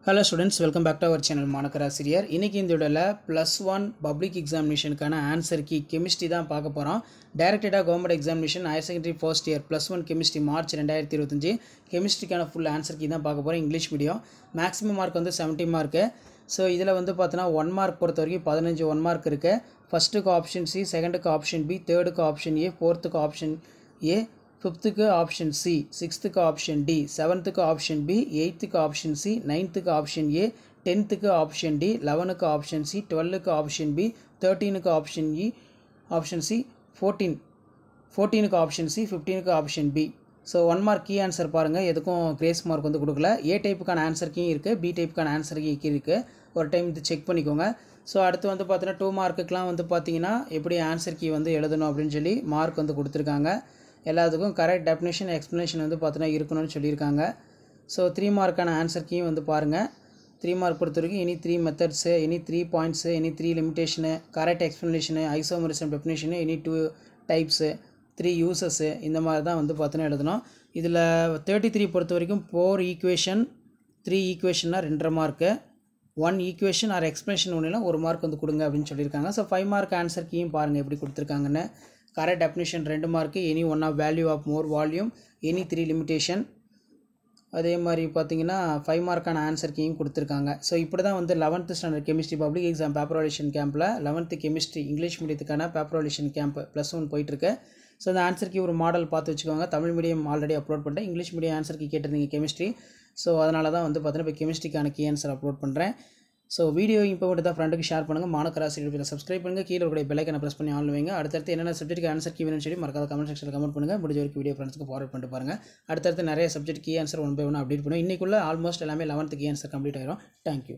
Hello students, welcome back to our channel Manakara Sirier. இன்னைக்கு இந்த வீடியோல +1 பப்ளிக் எக்ஸாமினேஷனுக்கான ஆன்சர் கீ கெமிஸ்ட்ரி தான் பார்க்க போறோம். டைரக்டடா government examination higher secondary first year +1 chemistry March 2025 கெமிஸ்ட்ரிக்கான ஃபுல் ஆன்சர் கீ தான் பார்க்க போறோம். English medium. மேக்ஸிமம் மார்க் வந்து 70 மார்க். ஸோ இதில் வந்து பார்த்தோன்னா 1 மார்க் பொறுத்த வரைக்கும் 15 1 மார்க் இருக்குது. ஃபஸ்ட்டுக்கு ஆப்ஷன் சி, செகண்டுக்கு ஆப்ஷன் பி, தேர்டுக்கு ஆப்ஷன் ஏ, ஃபோர்த்துக்கு ஆப்ஷன் ஏ, ஃபிஃப்த்துக்கு ஆப்ஷன் சி, சிக்ஸ்த்துக்கு ஆப்ஷன் டி, செவன்த்துக்கு ஆப்ஷன் பி, எயித்துக்கு ஆப்ஷன் சி, நைன்த்துக்கு ஆப்ஷன் ஏ, 10த்துக்கு ஆப்ஷன் டி, 11க்கு ஆப்ஷன் சி, 12க்கு ஆப்ஷன் பி, 13க்கு ஆப்ஷன் இ, ஆப்ஷன் சி, 14க்கு ஆப்ஷன் சி, 15க்கு option B. So 1 mark key answer பாருங்கள், எதுக்கும் கிரேஸ் மார்க் வந்து கொடுக்கல. ஏ டைப்புக்கான ஆன்சர் கீ இருக்குது, பி டைப்புக்கான ஆன்சர் கீ இருக்குது. ஒரு டைம் இது செக் பண்ணிக்கோங்க. ஸோ அடுத்து வந்து பார்த்தீங்கன்னா 2 மார்க்குக்கெலாம் வந்து பார்த்தீங்கன்னா எப்படி ஆன்சர் கீ வந்து எழுதணும் அப்படின்னு சொல்லி மார்க் வந்து கொடுத்துருக்காங்க. எல்லாத்துக்கும் கரெக்ட் டெஃபினேஷன் எக்ஸ்ப்ளனேஷன் வந்து பார்த்தீங்கன்னா இருக்கணும்னு சொல்லியிருக்காங்க. ஸோ 3 மார்க்கான ஆன்சர் கீயும் வந்து பாருங்கள். 3 மார்க் பொறுத்த வரைக்கும் any 3 methods, any 3 points, any 3 limitation, correct explanation, isomerism definition, any 2 types, 3 uses, இந்த மாதிரி தான் வந்து பார்த்தீங்கன்னா எழுதணும். இதில் 33 பொறுத்த வரைக்கும் 4 ஈக்குவேஷன், 3 ஈக்குவேஷன்னா 2.5 மார்க்கு, 1 ஈக்குவேஷன் ஆர் எக்ஸ்ப்ளனேஷன் ஒன்றுனா 1 மார்க் வந்து கொடுங்க அப்படின்னு சொல்லியிருக்காங்க. ஸோ 5 மார்க் ஆன்சர் கீயும் பாருங்கள் எப்படி கொடுத்துருக்காங்கன்னு. Correct definition 2 mark, any one of value of more volume, any 3 limitation. அதே மாதிரி பார்த்தீங்கன்னா 5 மார்க்கான ஆன்சர் கீயும் கொடுத்துருக்காங்க. ஸோ இப்படி தான் வந்து 11th standard chemistry public exam paper validation கேம்பில் 11th கெமிஸ்ட்ரி இங்கிலீஷ் மீடியத்துக்கான பேப்பர் வாலிடேஷன் கேம்ப் +1 போயிட்டுருக்கு. ஸோ இந்த ஆன்சர் கீ ஒரு மாடல் பார்த்து வச்சுக்கோங்க. தமிழ் மீடியம் ஆல்ரெடி அப்லோட் பண்ணிட்டேன், இங்கிலீஷ் மீடியம் ஆன்சர் கீ கேட்டிருந்தீங்க கெமிஸ்ட்ரி. ஸோ அதனால தான் வந்து பார்த்தீங்கன்னா இப்போ கெமிஸ்ட்ரிக்கான கீ ஆன்சர் அப்லோட் பண்ணுறேன். ஸோ வீடியோ இப்போ மட்டும் தான் ஃப்ரெண்டுக்கு ஷேர் பண்ணுங்கள். மாணக்கரா சீரியல் சப்ஸ்கிரைப் பண்ணுங்கள். கீழே ஒரு பெல் ஐக்கனை ப்ரெஸ் பண்ணி ஆன் வைங்க. அடுத்தடுத்து என்னென்ன சப்ஜெக்ட்டுக்கு ஆன்சர் கீ வேணும்னு சொல்லி மறக்காத கமெண்ட் செக்ஷனில் கமெண்ட் பண்ணுங்கள். முடிஞ்ச வரைக்கும் வீடியோ ஃப்ரெண்ட்ஸ்க்கு ஃபார்வர்ட் பண்ணிட்டு பாருங்கள். அடுத்தடுத்து நிறைய subject key answer 1 by 1 update பண்ணுவோம். இன்றைக்குள்ள ஆல்மோஸ்ட் எல்லாமே 11th கீ ஆன்சர் கம்ப்ளீட் ஆயிரும். தேங்க்யூ.